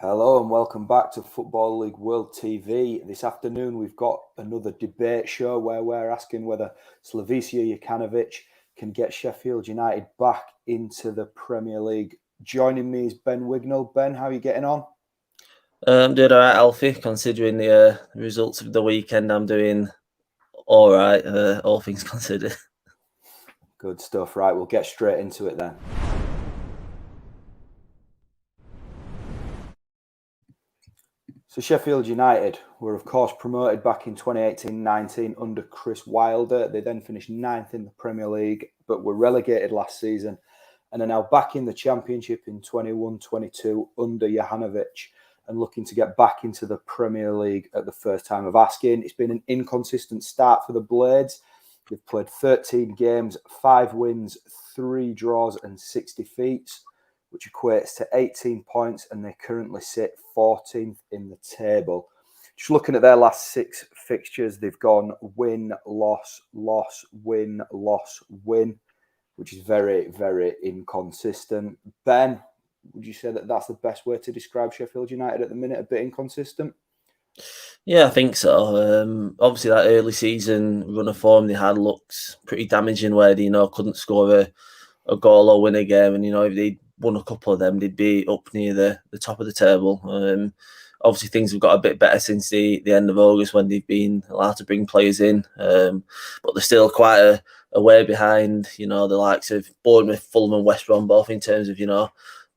Hello and welcome back to Football League World TV. This afternoon we've got another debate show where we're asking whether Slavisa Jokanovic can get Sheffield United back into the Premier League. Joining me is Ben Wignall. Ben, how are you getting on? I'm doing all right, Alfie. Considering the results of the weekend, I'm doing all right, all things considered. Good stuff. Right, we'll get straight into it then. So Sheffield United were, of course, promoted back in 2018-19 under Chris Wilder. They then finished 9th in the Premier League, but were relegated last season and are now back in the Championship in 21-22 under Jokanovic and looking to get back into the Premier League at the first time of asking. It's been an inconsistent start for the Blades. They've played 13 games, 5 wins, 3 draws and 6 defeats, which equates to 18 points, and they currently sit 14th in the table. Just looking at their last 6 fixtures, they've gone win, loss, loss, win, loss, win, which is very, very inconsistent. Ben, would you say that that's the best way to describe Sheffield United at the minute, a bit inconsistent? Yeah, I think so. Obviously, that early season run of form they had looks pretty damaging, where they couldn't score a goal or win a game, and if they won a couple of them, they'd be up near the top of the table. Obviously, things have got a bit better since the end of August when they've been allowed to bring players in, but they're still quite a way behind. The likes of Bournemouth, Fulham, and West Brom, both in terms of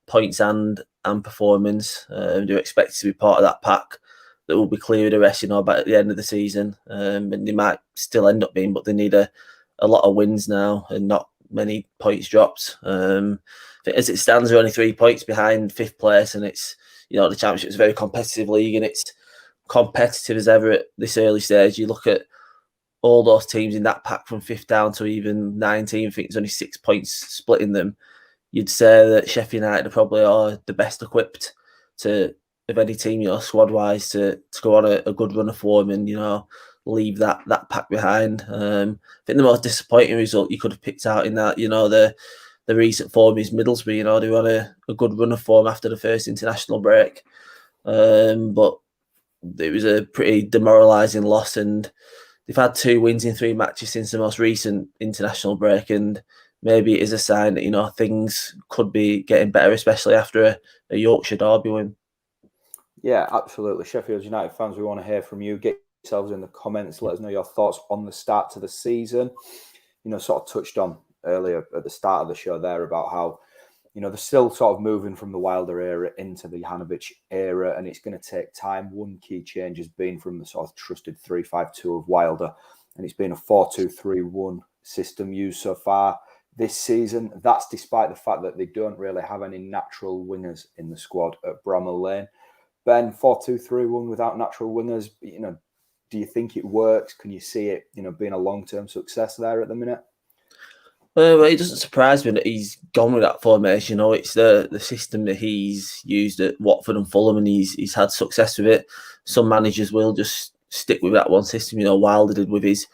points and performance. They're expected to be part of that pack that will be clear of the rest, by at the end of the season. And they might still end up being, but they need a lot of wins now and not many points dropped. As it stands, they're only 3 points behind 5th place, and it's the Championship is a very competitive league, and it's competitive as ever at this early stage. You look at all those teams in that pack from 5th down to even 19th. I think there's only 6 points splitting them. You'd say that Sheffield United probably are the best equipped of any team, squad wise, to go on a good run of form and leave that pack behind. I think the most disappointing result you could have picked out in that, the recent form is Middlesbrough. They were on a good run of form after the first international break, but it was a pretty demoralising loss, and they've had 2 wins in 3 matches since the most recent international break, and maybe it is a sign that things could be getting better, especially after a Yorkshire derby win. Yeah, absolutely. Sheffield United fans, we want to hear from you. Get yourselves in the comments. Let us know your thoughts on the start to the season. Sort of touched on earlier at the start of the show there about how, they're still sort of moving from the Wilder era into the Jokanovic era, and it's going to take time. One key change has been from the sort of trusted 3-5-2 of Wilder, and it's been a 4-2-3-1 system used so far this season. That's despite the fact that they don't really have any natural wingers in the squad at Bramall Lane. Ben, 4-2-3-1 without natural wingers, do you think it works? Can you see it, being a long-term success there at the minute? Well, it doesn't surprise me that he's gone with that formation. It's the system that he's used at Watford and Fulham, and he's had success with it. Some managers will just stick with that one system. Wilder did with his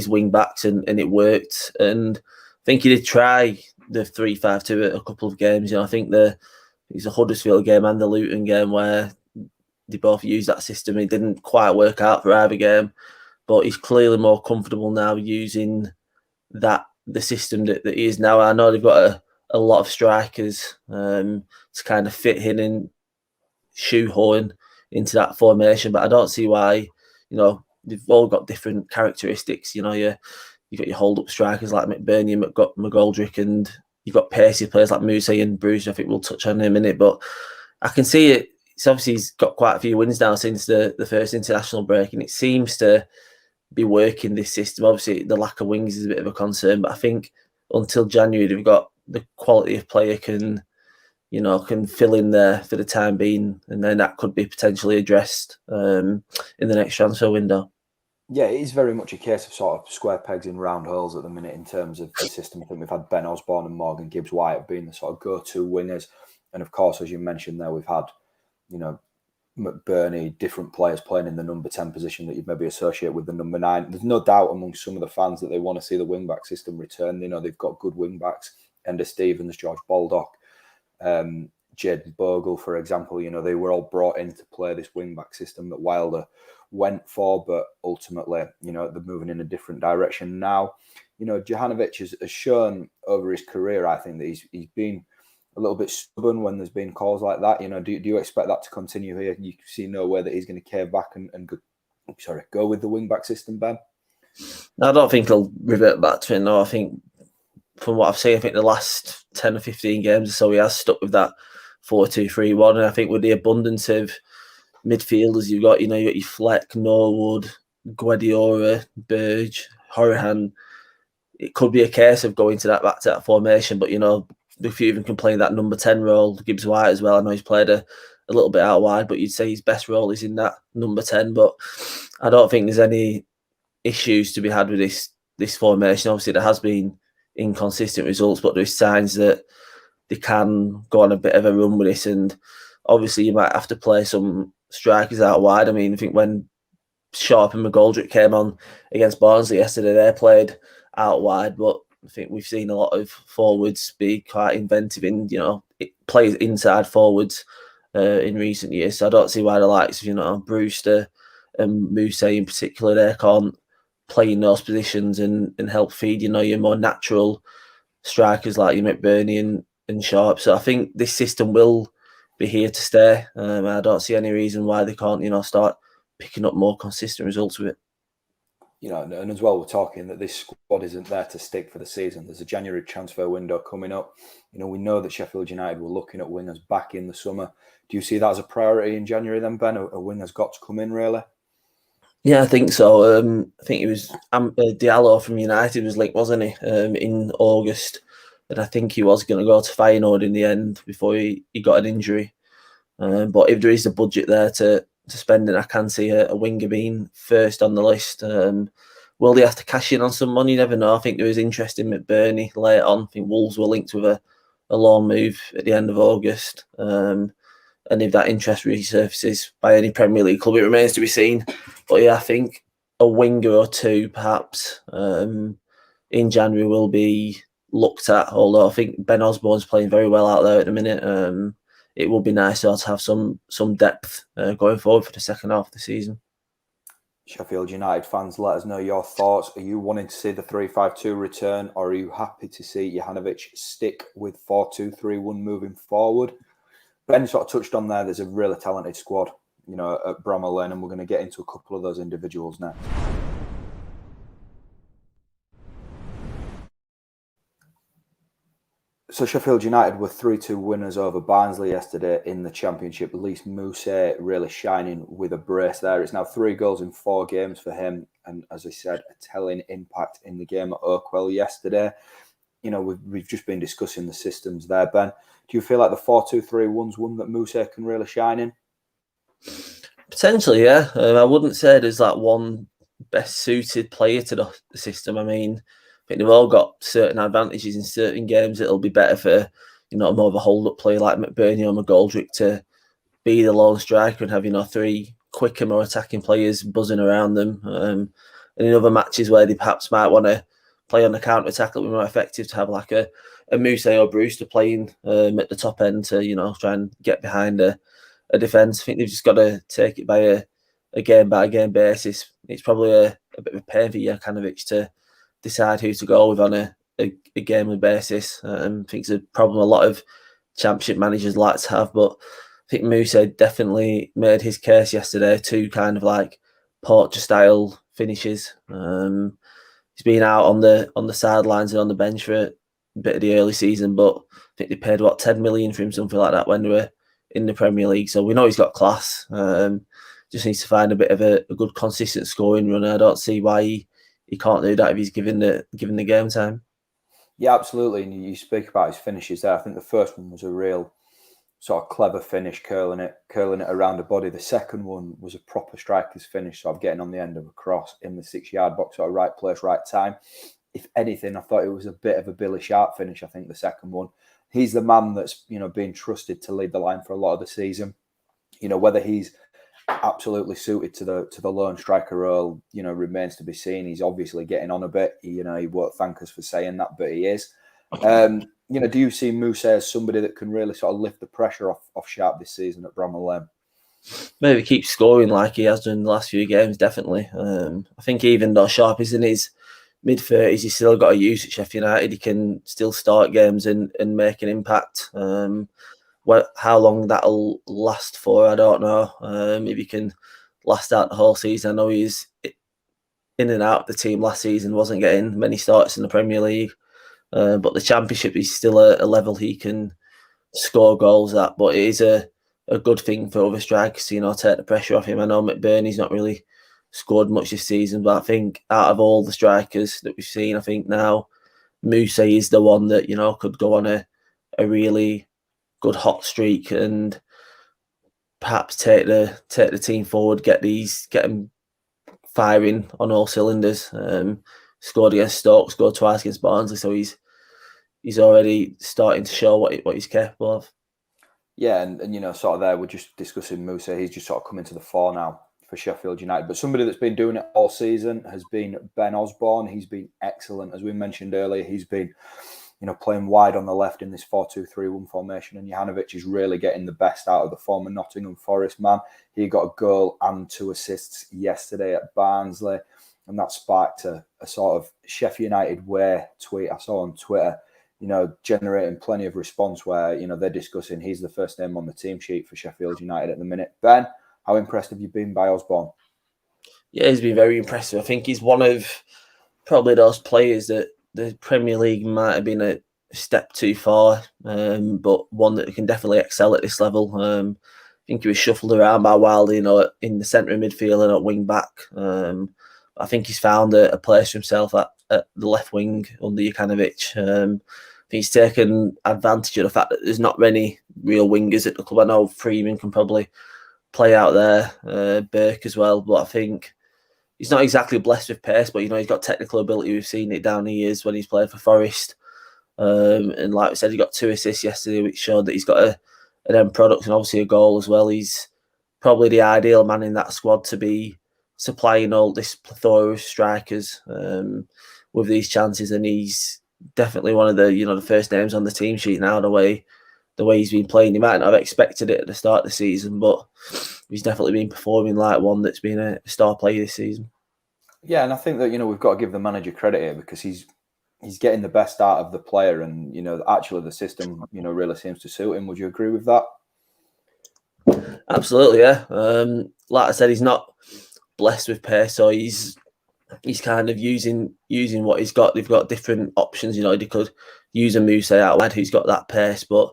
wing backs, and it worked. And I think he did try the 3-5-2 at a couple of games. I think it's a Huddersfield game and the Luton game where they both used that system. It didn't quite work out for either game, but he's clearly more comfortable now using the system that he is now. I know they've got a lot of strikers to kind of fit in and shoehorn into that formation, but I don't see why. They've all got different characteristics. You've got your hold-up strikers like McBurney and McGoldrick, and you've got pacey players like Musa and Bruce. I think we'll touch on in a minute, but I can see it. It's obviously he's got quite a few wins now since the first international break, and it seems to be working, this system. Obviously, the lack of wings is a bit of a concern, but I think until January they've got the quality of player can fill in there for the time being, and then that could be potentially addressed in the next transfer window. Yeah, it is very much a case of sort of square pegs in round holes at the minute in terms of the system. I think we've had Ben Osborne and Morgan Gibbs-White being the sort of go-to wingers, and of course, as you mentioned there, we've had McBurney, different players playing in the number 10 position that you'd maybe associate with the number 9. There's no doubt among some of the fans that they want to see the wing-back system return. They've got good wing-backs, Ender Stevens, George Baldock. Jed Bogle, for example, they were all brought in to play this wing-back system that Wilder went for, but ultimately, they're moving in a different direction now. Jokanovic has shown over his career, I think, that he's been a little bit stubborn when there's been calls like that. Do you expect that to continue here? You see no way that he's going to cave back and go with the wing-back system, Ben? I don't think he'll revert back to it, no. I think from what I've seen, I think the last 10 or 15 games or so, he has stuck with that 4-2-3-1. And I think with the abundance of midfielders you've got, your Fleck, Norwood, Guardiola, Burge, Horahan, it could be a case of going back to that formation. But, if you even can play that number 10 role, Gibbs-White as well, I know he's played a little bit out wide, but you'd say his best role is in that number 10. But I don't think there's any issues to be had with this formation. Obviously, there has been inconsistent results, but there's signs that they can go on a bit of a run with this. And obviously, you might have to play some strikers out wide. I mean, I think when Sharp and McGoldrick came on against Barnsley yesterday, they played out wide, but I think we've seen a lot of forwards be quite inventive in, players inside forwards in recent years. So I don't see why the likes of, Brewster and Musa in particular, they can't play in those positions and help feed, your more natural strikers like your McBurney and Sharp. So I think this system will be here to stay. I don't see any reason why they can't, start picking up more consistent results with it. And as well, we're talking that this squad isn't there to stick for the season. There's a January transfer window coming up. We know that Sheffield United were looking at wingers back in the summer. Do you see that as a priority in January then, Ben? A winger's got to come in, really? Yeah, I think so. I think it was Diallo from United was linked, wasn't he, in August? And I think he was going to go to Feyenoord in the end before he got an injury. But if there is a budget there to spend, and I can see a winger being first on the list. Will they have to cash in on some money? You never know. I think there was interest in McBurney later on. I think Wolves were linked with a loan move at the end of August. And if that interest resurfaces by any Premier League club, it remains to be seen. But yeah, I think a winger or two perhaps in January will be looked at. Although I think Ben Osborne's playing very well out there at the minute. It will be nice to have some depth going forward for the second half of the season. Sheffield United fans, let us know your thoughts. Are you wanting to see the 3-5-2 return, or are you happy to see Jokanovic stick with 4-2-3-1 moving forward? Ben sort of touched on there's a really talented squad, at Bramall Lane, and we're going to get into a couple of those individuals now. So Sheffield United were 3-2 winners over Barnsley yesterday in the Championship. At least Musa really shining with a brace there. It's now 3 goals in 4 games for him. And as I said, a telling impact in the game at Oakwell yesterday. We've just been discussing the systems there, Ben. Do you feel like the 4-2-3-1's one that Musa can really shine in? Potentially, yeah. I wouldn't say there's one best suited player to the system. I mean, I think they've all got certain advantages in certain games. It'll be better for, more of a hold-up player like McBurney or McGoldrick to be the lone striker and have, 3 quicker, more attacking players buzzing around them. And in other matches where they perhaps might want to play on the counter-attack, it'll be more effective to have a Musa or Brewster playing at the top end to, try and get behind a defence. I think they've just got to take it by a game-by-game basis. It's probably a bit of a pain for Jokanovic to decide who to go with on a game basis. I think it's a problem a lot of Championship managers like to have, but I think Musa definitely made his case yesterday. 2 kind of Porter-style finishes. He's been out on the sidelines and on the bench for a bit of the early season, but I think they paid 10 million for him, something like that, when they were in the Premier League. So we know he's got class. Just needs to find a bit of a good consistent scoring runner. I don't see why he can't do that if he's given the game time. Yeah, absolutely. And you speak about his finishes there. I think the first one was a real sort of clever finish, curling it around the body. The second one was a proper striker's finish, sort of getting on the end of a cross in the 6-yard box, sort of right place, right time. If anything, I thought it was a bit of a Billy Sharp finish. I think the second one. He's the man that's being trusted to lead the line for a lot of the season. Whether he's absolutely suited to the lone striker role, remains to be seen. He's obviously getting on a bit. He won't thank us for saying that, but he is. do you see Musa as somebody that can really sort of lift the pressure off Sharp this season at Bramall Lane? Maybe keep scoring like he has done in the last few games, definitely. I think even though Sharp is in his mid-30s, he's still got a use at Sheffield United. He can still start games and make an impact. How long that'll last for, I don't know. If he can last out the whole season. I know he's in and out of the team last season, wasn't getting many starts in the Premier League. But the Championship is still a level he can score goals at. But it is a good thing for other strikers to, take the pressure off him. I know McBurney's not really scored much this season, but I think out of all the strikers that we've seen, I think now Musa is the one that, could go on a really good hot streak and perhaps take the team forward, get them firing on all cylinders. Scored against Stoke, scored twice against Barnsley, so he's already starting to show what he's capable of. Yeah, and sort of there we're just discussing Musa. He's just sort of coming to the fore now for Sheffield United. But somebody that's been doing it all season has been Ben Osborne. He's been excellent, as we mentioned earlier. He's been, playing wide on the left in this 4-2-3-1 formation, and Jokanovic is really getting the best out of the former Nottingham Forest man. He got a goal and 2 assists yesterday at Barnsley, and that sparked a sort of Sheffield United way tweet I saw on Twitter, generating plenty of response where, they're discussing he's the first name on the team sheet for Sheffield United at the minute. Ben, how impressed have you been by Osborne? Yeah, he's been very impressive. I think he's one of probably those players that the Premier League might have been a step too far, but one that can definitely excel at this level. I think he was shuffled around by Wilder, in the centre of midfield and at wing back. I think he's found a place for himself at the left wing under Jokanovic. I think he's taken advantage of the fact that there's not many real wingers at the club. I know Freeman can probably play out there, Burke as well, but I think he's not exactly blessed with pace, but he's got technical ability. We've seen it down the years when he's played for Forest. And like we said, he got 2 assists yesterday, which showed that he's got an end product and obviously a goal as well. He's probably the ideal man in that squad to be supplying all this plethora of strikers with these chances, and he's definitely one of the the first names on the team sheet now. The way he's been playing, he might not have expected it at the start of the season, but he's definitely been performing like one that's been a star player this season. Yeah, and I think that we've got to give the manager credit here because he's getting the best out of the player, and actually the system really seems to suit him. Would you agree with that? Absolutely, yeah. Like I said, he's not blessed with pace, so he's kind of using what he's got. They've got different options. They could use a Musa out wide who's got that pace, but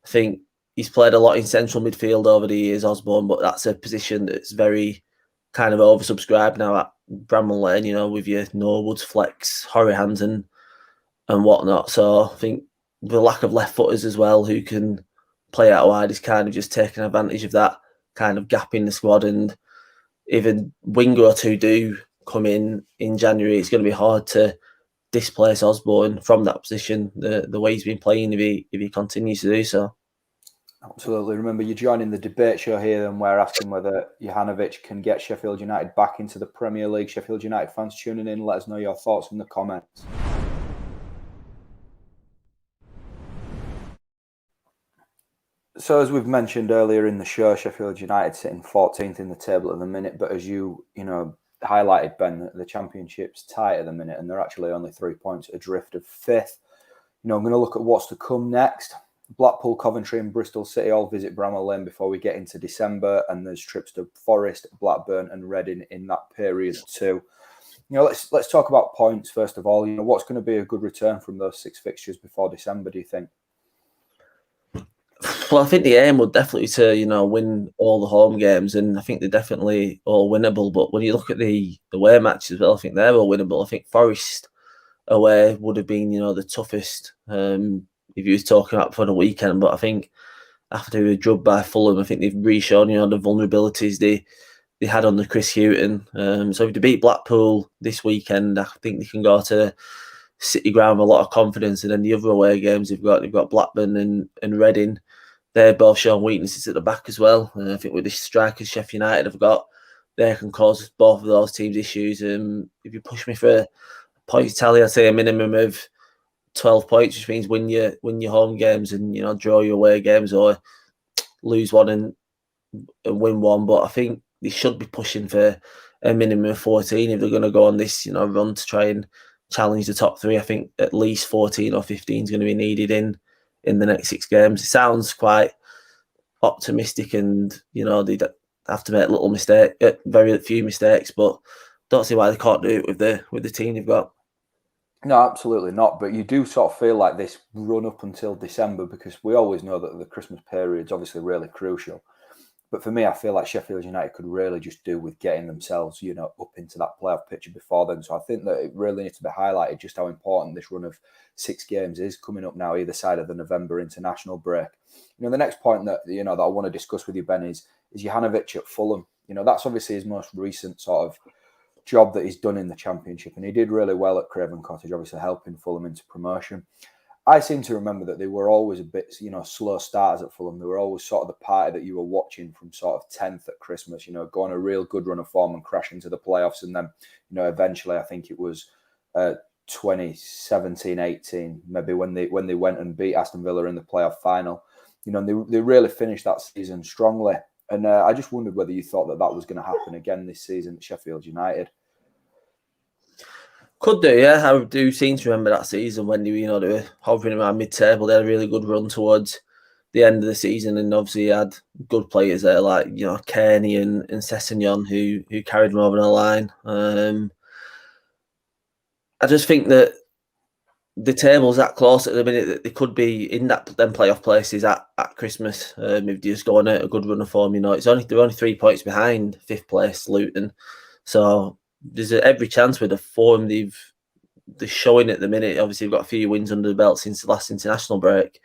I think he's played a lot in central midfield over the years, Osborne, but that's a position that's very kind of oversubscribed now at Bramall Lane, with your Norwoods, Flex, Hourihans and whatnot. So I think the lack of left footers as well who can play out wide is kind of just taking advantage of that kind of gap in the squad. And even winger or two do come in January, it's going to be hard to displace Osborne from that position the way he's been playing if he continues to do so. Absolutely. Remember, you're joining the debate show here, and we're asking whether Jokanovic can get Sheffield United back into the Premier League. Sheffield United fans tuning in, let us know your thoughts in the comments. So as we've mentioned earlier in the show, Sheffield United sitting 14th in the table at the minute, but as you highlighted, Ben, the Championship's tight at the minute, and they're actually only 3 points adrift of 5th. I'm going to look at what's to come next. Blackpool, Coventry and Bristol City all visit Bramall Lane before we get into December, and there's trips to Forest, Blackburn and Reading in that period too. Let's talk about points first of all. What's going to be a good return from those 6 fixtures before December, do you think? Well, I think the aim would definitely to win all the home games, and I think they're definitely all winnable. But when you look at the away matches as well, I think they're all winnable. I think Forest away would have been the toughest if you was talking about for the weekend. But I think after they were drubbed by Fulham, I think they've re-shown the vulnerabilities they had under Chris Hughton. So if they beat Blackpool this weekend, I think they can go to City ground with a lot of confidence. And then the other away games they've got Blackburn and Reading. They're both showing weaknesses at the back as well. I think with the strikers Sheffield United have got, they can cause both of those teams issues. If you push me for a points tally, I'd say a minimum of 12 points, which means win your home games and draw your away games, or lose one and win one. But I think they should be pushing for a minimum of 14 if they're going to go on this run to try and challenge the top three. I think at least 14 or 15 is going to be needed in the next 6 games. It sounds quite optimistic, and they'd have to make little mistake, very few mistakes, but don't see why they can't do it with the team they've got. No, absolutely not. But you do sort of feel like this run up until December, because we always know that the Christmas period is obviously really crucial. But for me, I feel like Sheffield United could really just do with getting themselves, up into that playoff picture before then. So I think that it really needs to be highlighted just how important this run of 6 games is coming up now, either side of the November international break. The next point that that I want to discuss with you, Ben, is Jokanovic at Fulham. That's obviously his most recent sort of job that he's done in the Championship, and he did really well at Craven Cottage, obviously helping Fulham into promotion. I seem to remember that they were always a bit, slow starters at Fulham. They were always sort of the party that you were watching from sort of 10th at Christmas, go on a real good run of form and crash into the playoffs. And then, eventually I think it was 2017-18, maybe when they went and beat Aston Villa in the playoff final. They really finished that season strongly. And I just wondered whether you thought that was going to happen again this season at Sheffield United. Could do, yeah. I do seem to remember that season when they were hovering around mid-table. They had a really good run towards the end of the season, and obviously had good players there like Kearney and Sessegnon who carried them over the line. I just think that the table's that close at the minute that they could be in them playoff places at Christmas if they just go on a good run of form. They're only 3 points behind 5th place Luton, so there's every chance with the form they're showing at the minute. Obviously, they've got a few wins under the belt since the last international break,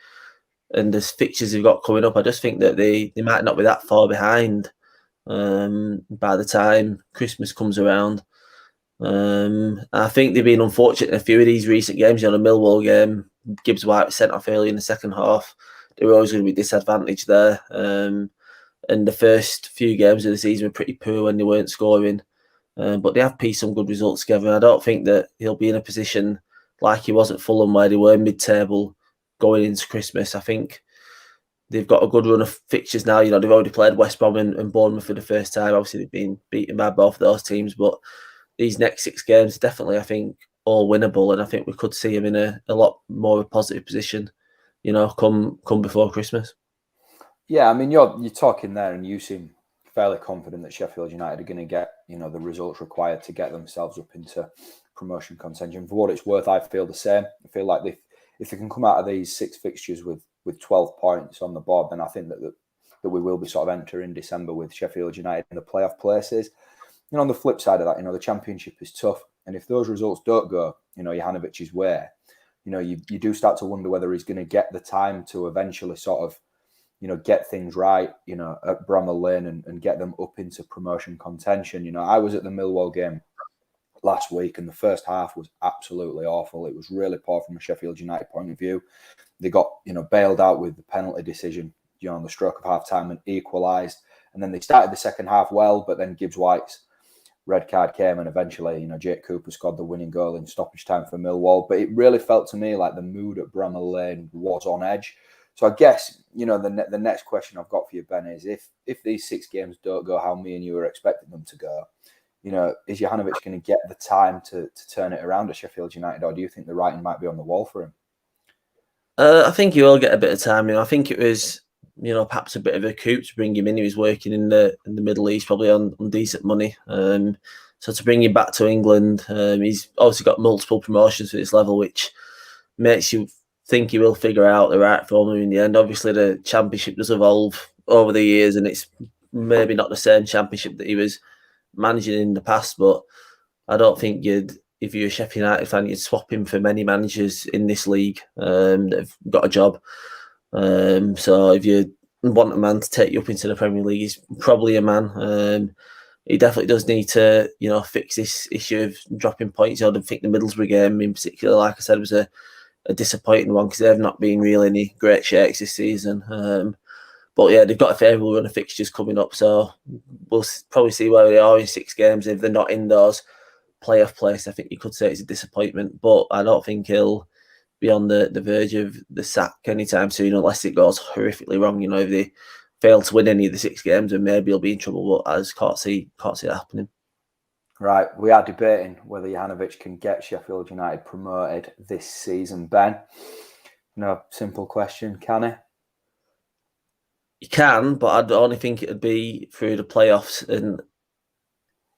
and there's fixtures they've got coming up. I just think that they might not be that far behind by the time Christmas comes around. I think they've been unfortunate in a few of these recent games. The Millwall game, Gibbs-White was sent off early in the second half. They were always going to be disadvantaged there. And the first few games of the season were pretty poor when they weren't scoring. But they have pieced some good results together. I don't think that he'll be in a position like he was at Fulham, where they were mid-table going into Christmas. I think they've got a good run of fixtures now. They've already played West Brom and Bournemouth for the first time. Obviously, they've been beaten by both of those teams, but these next 6 games definitely, I think, all winnable, and I think we could see him in a lot more of a positive position, come before Christmas. Yeah, I mean, you're talking there, and you seem fairly confident that Sheffield United are going to get, the results required to get themselves up into promotion contention. For what it's worth, I feel the same. I feel like if they can come out of these 6 fixtures with 12 points on the board, then I think that we will be sort of entering December with Sheffield United in the playoff places. On the flip side of that, the Championship is tough, and if those results don't go, Jokanovic's way, you do start to wonder whether he's going to get the time to eventually sort of, get things right, at Bramall Lane and get them up into promotion contention. I was at the Millwall game last week, and the first half was absolutely awful. It was really poor from a Sheffield United point of view. They got, bailed out with the penalty decision, on the stroke of half time and equalised. And then they started the second half well, but then Gibbs-White's red card came, and eventually, Jake Cooper scored the winning goal in stoppage time for Millwall. But it really felt to me like the mood at Bramall Lane was on edge. So I guess, the next question I've got for you, Ben, is if these 6 games don't go how me and you were expecting them to go, is Jokanovic going to get the time to turn it around at Sheffield United, or do you think the writing might be on the wall for him? I think he will get a bit of time. I think it was, perhaps a bit of a coup to bring him in. He was working in the Middle East, probably on decent money. So to bring him back to England, he's obviously got multiple promotions for this level, which makes you think he will figure out the right formula in the end. Obviously, the Championship does evolve over the years, and it's maybe not the same Championship that he was managing in the past. But I don't think if you're a Sheffield United fan, you'd swap him for many managers in this league that have got a job. So if you want a man to take you up into the Premier League, he's probably a man. He definitely does need to, fix this issue of dropping points. I don't think the Middlesbrough game in particular, like I said, was a disappointing one because they've not been really any great shakes this season. But yeah, they've got a favourable run of fixtures coming up, so we'll probably see where they are in 6 games. If they're not in those playoff place, I think you could say it's a disappointment, but I don't think he'll be on the verge of the sack anytime soon, unless it goes horrifically wrong. If they fail to win any of the 6 games, then maybe he'll be in trouble. But I just can't see it happening. Right, we are debating whether Jokanovic can get Sheffield United promoted this season. Ben, no simple question, can he? He can, but I only think it'd be through the playoffs. And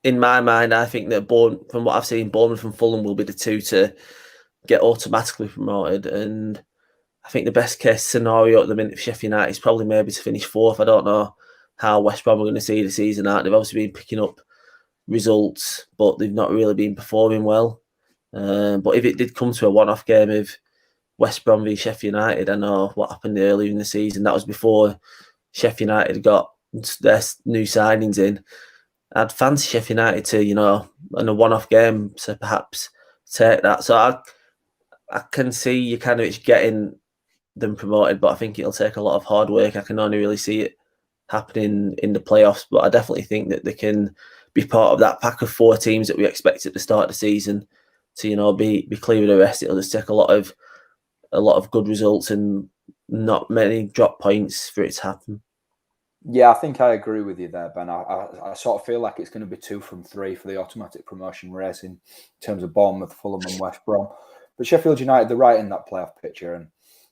in my mind, I think that from what I've seen, Bournemouth and Fulham will be the 2 to get automatically promoted. And I think the best case scenario at the minute for Sheffield United is probably maybe to finish 4th. I don't know how West Brom are going to see the season out. They've obviously been picking up results, but they've not really been performing well. But if it did come to a one-off game of West Brom v Sheffield United, I know what happened earlier in the season. That was before Sheffield United got their new signings in. I'd fancy Sheffield United to, in a one-off game, to perhaps take that. So I can see Jokanovic getting them promoted, but I think it'll take a lot of hard work. I can only really see it happening in the playoffs, but I definitely think that they can be part of that pack of 4 teams that we expect at the start of the season to, be clear of the rest. It'll just take a lot of good results and not many drop points for it to happen. Yeah, I think I agree with you there, Ben. I sort of feel like it's going to be 2 from 3 for the automatic promotion race in terms of Bournemouth, Fulham and West Brom. But Sheffield United, they're right in that playoff picture.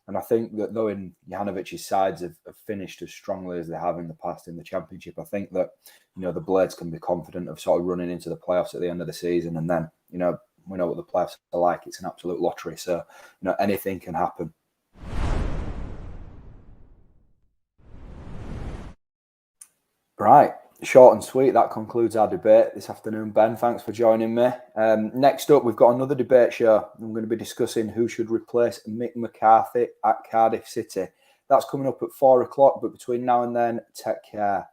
And I think that though in Jokanovic's sides have finished as strongly as they have in the past in the Championship, I think that, the Blades can be confident of sort of running into the playoffs at the end of the season. And then, we know what the playoffs are like. It's an absolute lottery. So, anything can happen. Right. Short and sweet. That concludes our debate this afternoon. Ben, thanks for joining me. Next up, we've got another debate show. I'm going to be discussing who should replace Mick McCarthy at Cardiff City. That's coming up at 4 o'clock, but between now and then, take care.